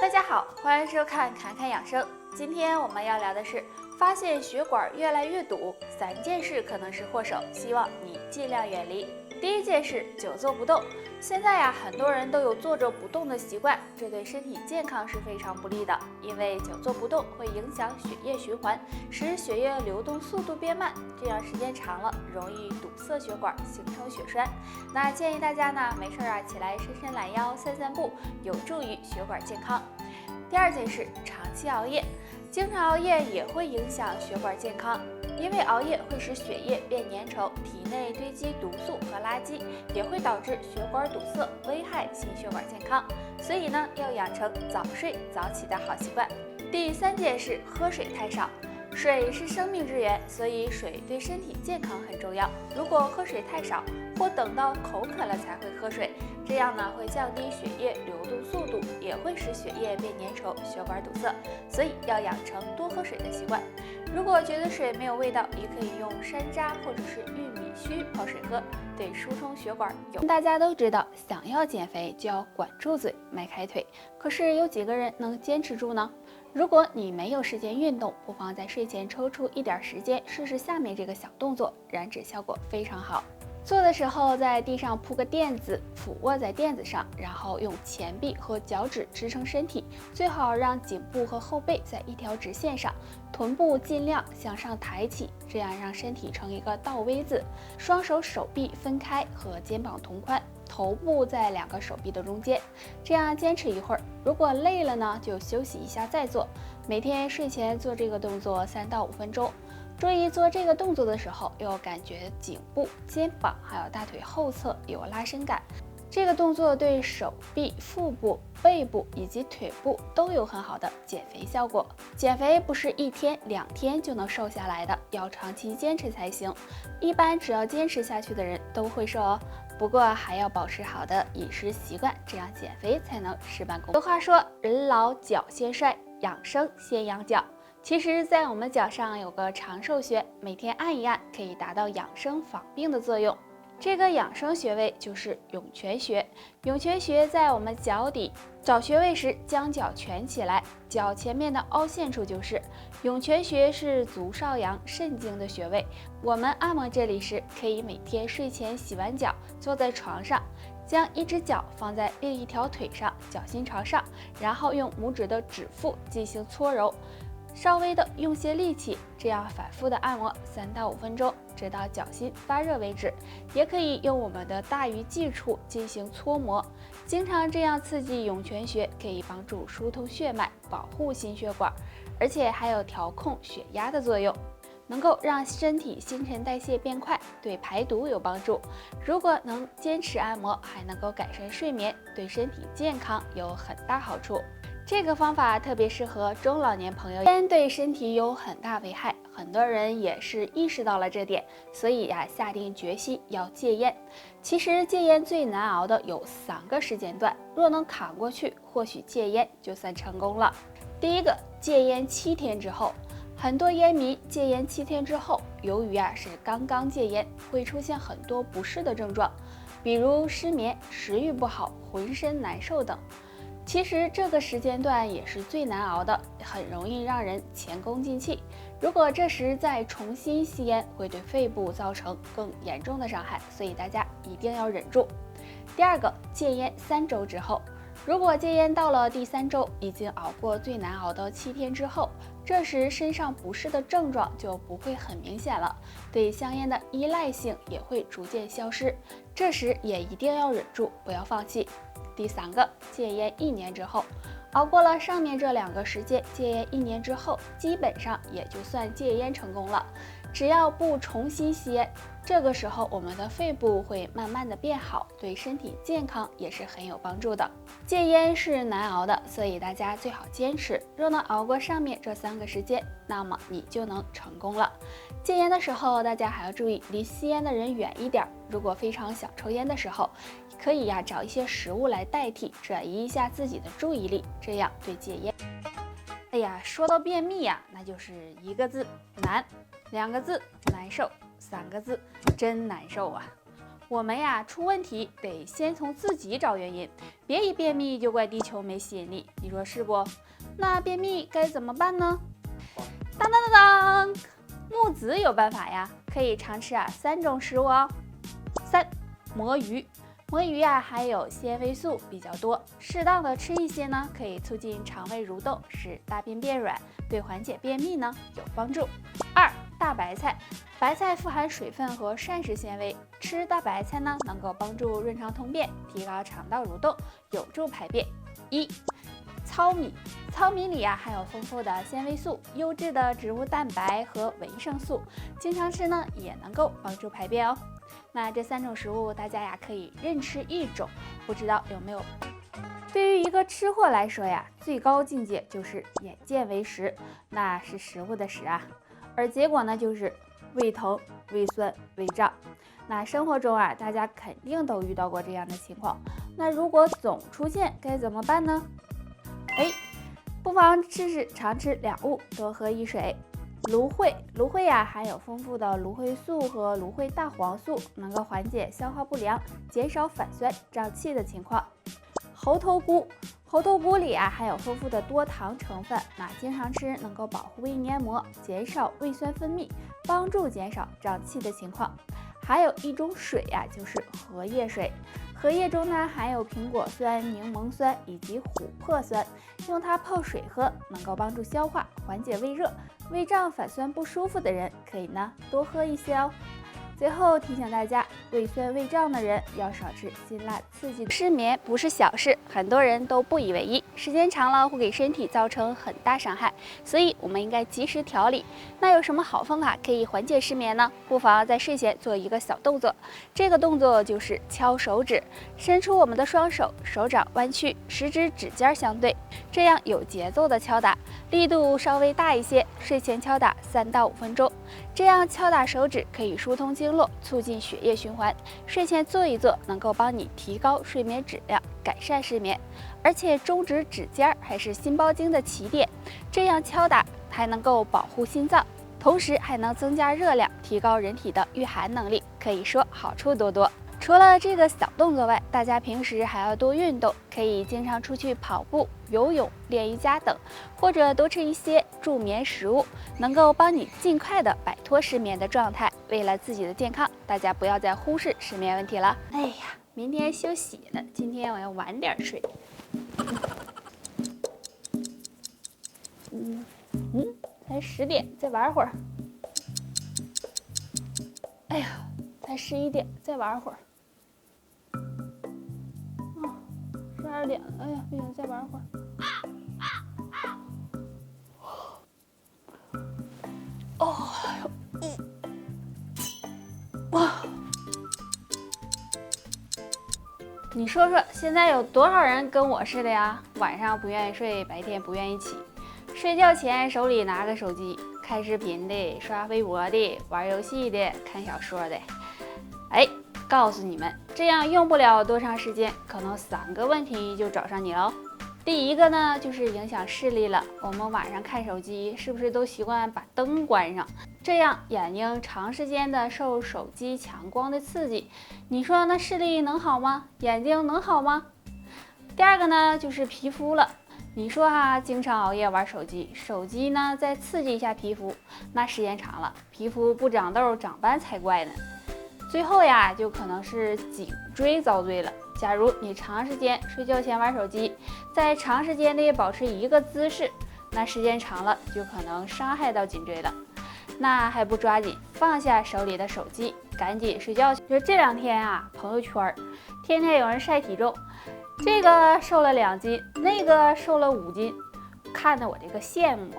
大家好，欢迎收看侃侃养生。今天我们要聊的是发现血管越来越堵，3件事可能是祸首，希望你尽量远离。第一件事，久坐不动。现在呀，很多人都有坐着不动的习惯，这对身体健康是非常不利的，因为久坐不动会影响血液循环，使血液流动速度变慢，这样时间长了容易堵塞血管，形成血栓。那建议大家呢，没事起来伸伸懒腰、散散步，有助于血管健康。第二件事，长期熬夜。经常熬夜也会影响血管健康，因为熬夜会使血液变粘稠，体内堆积毒素和垃圾，也会导致血管堵塞，危害心血管健康。所以呢，要养成早睡早起的好习惯。第三件事，喝水太少。水是生命之源，所以水对身体健康很重要。如果喝水太少，或等到口渴了才会喝水，这样呢会降低血液流动速度，也会使血液变粘稠，血管堵塞。所以要养成多喝水的习惯。如果觉得水没有味道，也可以用山楂或者是玉米须泡水喝，对疏通血管有。大家都知道，想要减肥就要管住嘴，迈开腿。可是有几个人能坚持住呢？如果你没有时间运动，不妨在睡前抽出一点时间试试下面这个小动作，燃脂效果非常好。做的时候在地上铺个垫子，俯卧在垫子上，然后用前臂和脚趾支撑身体，最好让颈部和后背在一条直线上，臀部尽量向上抬起，这样让身体成一个倒 V 字，双手手臂分开和肩膀同宽，头部在2个手臂的中间，这样坚持一会儿。如果累了呢，就休息一下再做。每天睡前做这个动作3到5分钟。注意做这个动作的时候，要感觉颈部、肩膀还有大腿后侧有拉伸感。这个动作对手臂、腹部、背部以及腿部都有很好的减肥效果。减肥不是1天2天就能瘦下来的，要长期坚持才行。一般只要坚持下去的人都会瘦哦。不过还要保持好的饮食习惯，这样减肥才能事半功倍。有话说，人老脚先衰，养生先养脚。其实，在我们脚上有个长寿穴，每天按一按，可以达到养生防病的作用。这个养生穴位就是涌泉穴。涌泉穴在我们脚底，找穴位时将脚蜷起来，脚前面的凹陷处就是。涌泉穴是足少阳肾经的穴位。我们按摩这里时，可以每天睡前洗完脚，坐在床上，将一只脚放在另一条腿上，脚心朝上，然后用拇指的指腹进行搓揉。稍微的用些力气，这样反复的按摩3到5分钟，直到脚心发热为止。也可以用我们的大鱼际处进行搓摩，经常这样刺激涌泉穴，可以帮助疏通血脉，保护心血管，而且还有调控血压的作用，能够让身体新陈代谢变快，对排毒有帮助。如果能坚持按摩，还能够改善睡眠，对身体健康有很大好处。这个方法特别适合中老年朋友，烟对身体有很大危害，很多人也是意识到了这点，所以下定决心要戒烟。其实戒烟最难熬的有3个时间段，若能卡过去，或许戒烟就算成功了。第一个，戒烟7天之后。很多烟民戒烟7天之后，由于是刚刚戒烟，会出现很多不适的症状，比如失眠、食欲不好、浑身难受等。其实这个时间段也是最难熬的，很容易让人前功尽弃。如果这时再重新吸烟，会对肺部造成更严重的伤害，所以大家一定要忍住。第二个，戒烟3周之后。如果戒烟到了第3周，已经熬过最难熬的7天之后，这时身上不适的症状就不会很明显了，对香烟的依赖性也会逐渐消失。这时也一定要忍住，不要放弃。第3个，戒烟1年之后，熬过了上面这2个时间，戒烟1年之后，基本上也就算戒烟成功了。只要不重新吸烟，这个时候我们的肺部会慢慢的变好，对身体健康也是很有帮助的。戒烟是难熬的，所以大家最好坚持。若能熬过上面这3个时间，那么你就能成功了。戒烟的时候，大家还要注意离吸烟的人远一点。如果非常想抽烟的时候，可以找一些食物来代替，转移一下自己的注意力，这样对戒烟。哎呀，说到便秘那就是1个字难，2个字难受，3个字真难受啊！我们呀出问题得先从自己找原因，别一便秘就怪地球没吸引力，你说是不？那便秘该怎么办呢？当当当当，木子有办法呀，可以常吃3种食物哦。3. 魔芋。魔芋含有纤维素比较多，适当的吃一些呢，可以促进肠胃蠕动，使大便变软，对缓解便秘呢有帮助。2. 大白菜。白菜富含水分和膳食纤维，吃大白菜呢能够帮助润肠通便，提高肠道蠕动，有助排便。1. 糙米。糙米里含有丰富的纤维素、优质的植物蛋白和维生素，经常吃呢也能够帮助排便哦。那这3种食物大家可以任吃1种，不知道有没有？对于一个吃货来说最高境界就是眼见为实，那是食物的实而结果呢就是胃疼、胃酸、胃胀。那生活中大家肯定都遇到过这样的情况，那如果总出现该怎么办呢？不妨试试常吃2物，多喝1水。芦荟含有丰富的芦荟素和芦荟大黄素，能够缓解消化不良，减少反酸胀气的情况。猴头菇里含有丰富的多糖成分，那经常吃能够保护胃黏膜，减少胃酸分泌，帮助减少胀气的情况。还有一种水就是荷叶水，荷叶中呢含有苹果酸、柠檬酸以及琥珀酸，用它泡水喝，能够帮助消化，缓解胃热、胃胀、反酸不舒服的人可以呢多喝一些哦。最后提醒大家，胃酸胃胀的人要少吃辛辣刺激的。失眠不是小事，很多人都不以为意，时间长了会给身体造成很大伤害，所以我们应该及时调理。那有什么好方法可以缓解失眠呢？不妨在睡前做一个小动作，这个动作就是敲手指，伸出我们的双手，手掌弯曲，食指指尖相对，这样有节奏的敲打，力度稍微大一些，睡前敲打3到5分钟。这样敲打手指可以疏通经络，促进血液循环。睡前做一做，能够帮你提高睡眠质量，改善失眠。而且中指指尖还是心包经的起点，这样敲打还能够保护心脏，同时还能增加热量，提高人体的御寒能力，可以说好处多多。除了这个小动作外，大家平时还要多运动，可以经常出去跑步、游泳、练瑜伽等，或者多吃一些助眠食物，能够帮你尽快的摆脱失眠的状态。为了自己的健康，大家不要再忽视失眠问题了。明天休息了，今天我要晚点睡。才10点，再玩会儿。才11点，再玩会儿。12点了，不行，再玩会儿。你说说，现在有多少人跟我似的呀？晚上不愿意睡，白天不愿意起，睡觉前手里拿个手机，看视频的、刷微博的、玩游戏的、看小说的。告诉你们，这样用不了多长时间，可能3个问题就找上你喽。第一个呢，就是影响视力了。我们晚上看手机，是不是都习惯把灯关上？这样眼睛长时间的受手机强光的刺激，你说那视力能好吗？眼睛能好吗？第二个呢，就是皮肤了。你说经常熬夜玩手机，手机呢再刺激一下皮肤，那时间长了，皮肤不长痘长斑才怪呢。最后就可能是颈椎遭罪了。假如你长时间睡觉前玩手机，在长时间内保持一个姿势，那时间长了就可能伤害到颈椎了。那还不抓紧放下手里的手机，赶紧睡觉去。就这2天朋友圈天天有人晒体重，这个瘦了2斤，那个瘦了5斤，看得我这个羡慕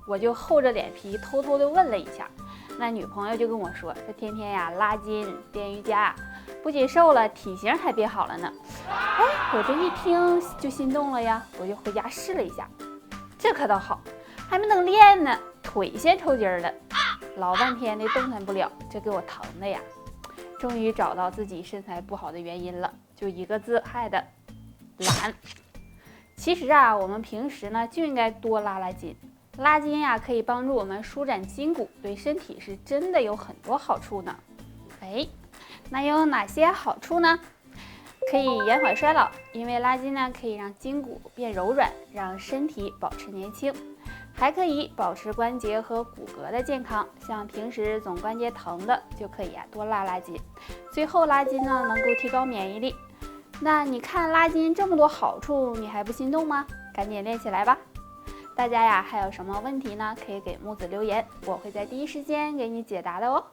我就厚着脸皮偷偷的问了一下。那女朋友就跟我说，这天天拉筋练瑜伽，不仅瘦了，体型还变好了呢。我这一听就心动了呀，我就回家试了一下。这可倒好，还没能练呢，腿先抽筋了，老半天的动弹不了，这给我疼的呀。终于找到自己身材不好的原因了，就一个字，害的懒。其实我们平时呢就应该多拉筋。拉筋可以帮助我们舒展筋骨，对身体是真的有很多好处呢。那有哪些好处呢？可以延缓衰老，因为拉筋呢可以让筋骨变柔软，让身体保持年轻，还可以保持关节和骨骼的健康。像平时总关节疼的，就可以多拉筋。最后拉筋呢能够提高免疫力。那你看拉筋这么多好处，你还不心动吗？赶紧练起来吧！大家呀还有什么问题呢？可以给木子留言，我会在第一时间给你解答的哦。